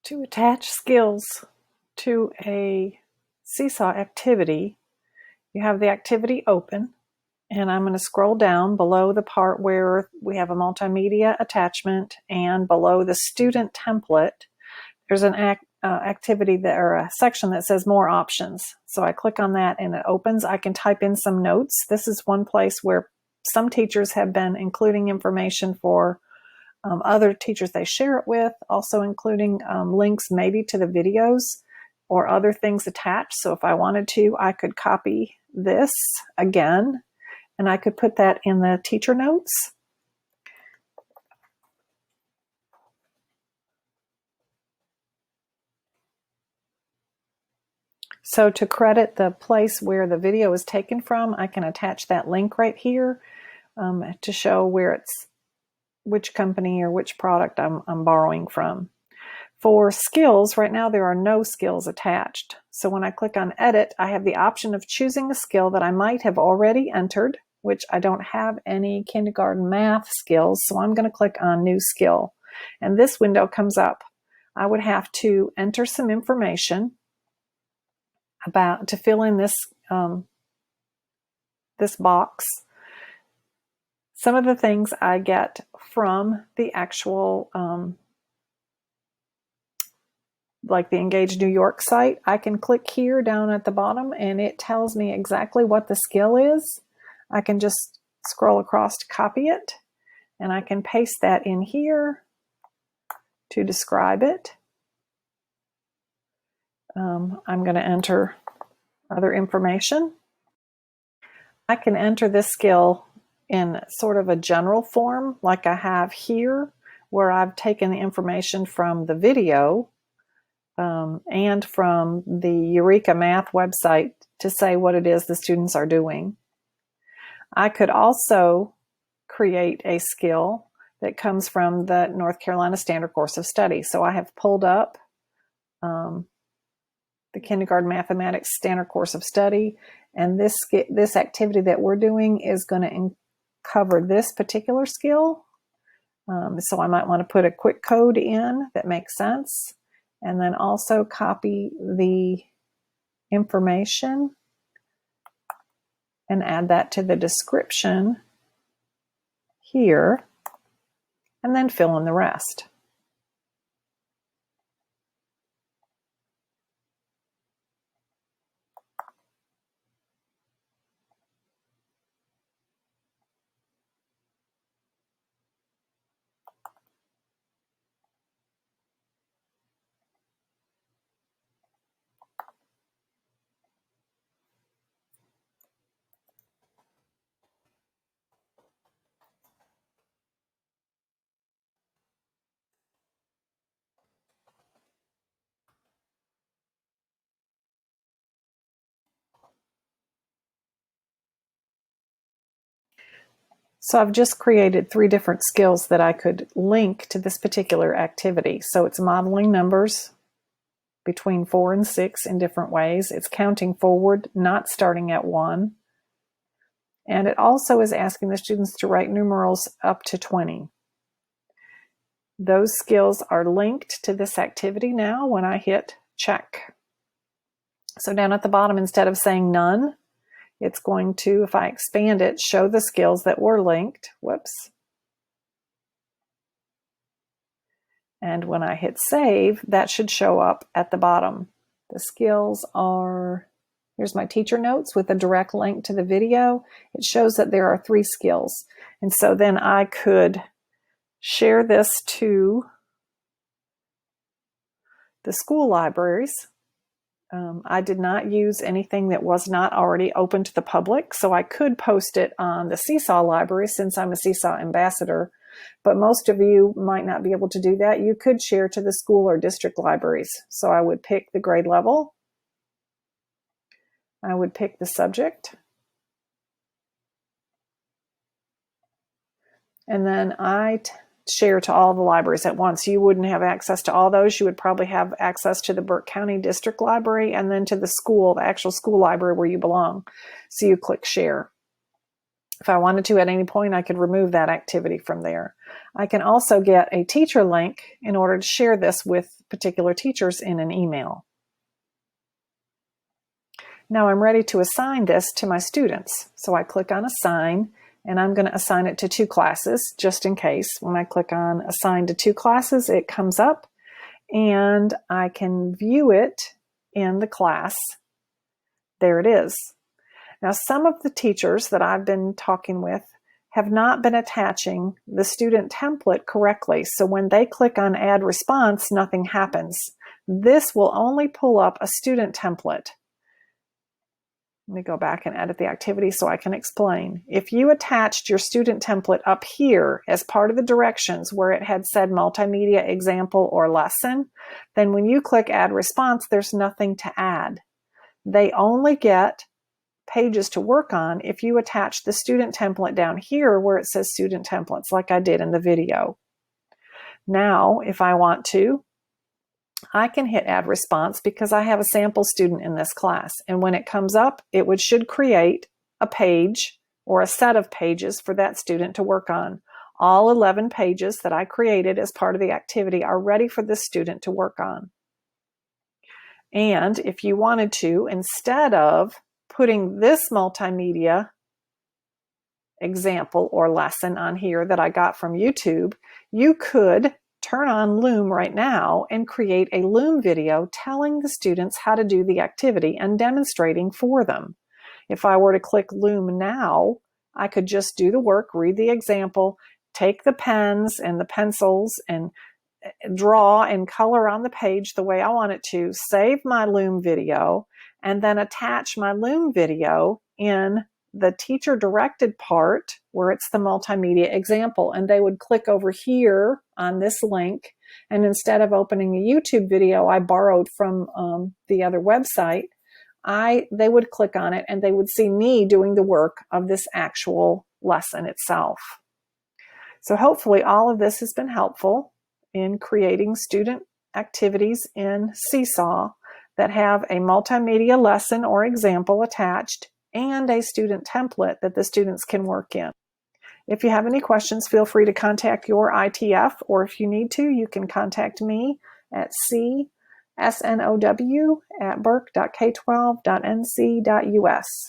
To attach skills to a Seesaw activity, you have the activity open, and I'm going to scroll down below the part where we have a multimedia attachment, and below the student template, there's an activity or a section that says more options. So I click on that and it opens. I can type in some notes. This is one place where some teachers have been including information for other teachers they share it with, also including links maybe to the videos or other things attached. So if I wanted to, I could copy this again and I could put that in the teacher notes. So to credit the place where the video is taken from, I can attach that link right here to show where it's, which company or which product I'm borrowing from. For skills, right now there are no skills attached. So when I click on edit, I have the option of choosing a skill that I might have already entered, which I don't have any kindergarten math skills. So I'm going to click on new skill. And this window comes up. I would have to enter some information to fill in this, this box. Some of the things I get from the actual, like the Engage New York site, I can click here down at the bottom and it tells me exactly what the skill is. I can just scroll across to copy it and I can paste that in here to describe it. I'm going to enter other information. I can enter this skill in sort of a general form like I have here, where I've taken the information from the video and from the Eureka Math website to say what it is the students are doing. I could also create a skill that comes from the North Carolina Standard Course of Study. So I have pulled up the Kindergarten Mathematics Standard Course of Study, and this activity that we're doing is going to cover this particular skill. So I might want to put a quick code in that makes sense, and then also copy the information and add that to the description here, and then fill in the rest. So I've just created 3 different skills that I could link to this particular activity. So it's modeling numbers between 4 and 6 in different ways. It's counting forward, not starting at 1. And it also is asking the students to write numerals up to 20. Those skills are linked to this activity now when I hit check. So down at the bottom, instead of saying none, it's going to, if I expand it, show the skills that were linked. Whoops. And when I hit save, that should show up at the bottom. The skills are, here's my teacher notes with a direct link to the video. It shows that there are 3 skills. And so then I could share this to the school libraries. I did not use anything that was not already open to the public, so I could post it on the Seesaw library since I'm a Seesaw ambassador, but most of you might not be able to do that. You could share to the school or district libraries. So I would pick the grade level. I would pick the subject. And then I share to all the libraries at once. You wouldn't have access to all those. You would probably have access to the Burke County District Library and then to the school, the actual school library where you belong. So you click share. If I wanted to at any point, I could remove that activity from there. I can also get a teacher link in order to share this with particular teachers in an email. Now I'm ready to assign this to my students. So I click on Assign, and I'm going to assign it to 2 classes, just in case. When I click on Assign to 2 classes, it comes up, and I can view it in the class. There it is. Now, some of the teachers that I've been talking with have not been attaching the student template correctly. So when they click on Add Response, nothing happens. This will only pull up a student template. Let me go back and edit the activity so I can explain. If you attached your student template up here as part of the directions where it had said multimedia example or lesson, then when you click Add Response, there's nothing to add. They only get pages to work on if you attach the student template down here where it says student templates, like I did in the video. Now, if I want to, I can hit Add Response because I have a sample student in this class. And when it comes up, it should create a page or a set of pages for that student to work on. All 11 pages that I created as part of the activity are ready for this student to work on. And if you wanted to, instead of putting this multimedia example or lesson on here that I got from YouTube, you could turn on Loom right now and create a Loom video telling the students how to do the activity and demonstrating for them. If I were to click Loom now, I could just do the work, read the example, take the pens and the pencils and draw and color on the page the way I want it to, save my Loom video, and then attach my Loom video in the teacher directed part where it's the multimedia example. And they would click over here on this link. And instead of opening a YouTube video I borrowed from the other website, they would click on it and they would see me doing the work of this actual lesson itself. So hopefully all of this has been helpful in creating student activities in Seesaw that have a multimedia lesson or example attached and a student template that the students can work in. If you have any questions, feel free to contact your ITF, or if you need to, you can contact me at csnow@burke.k12.nc.us.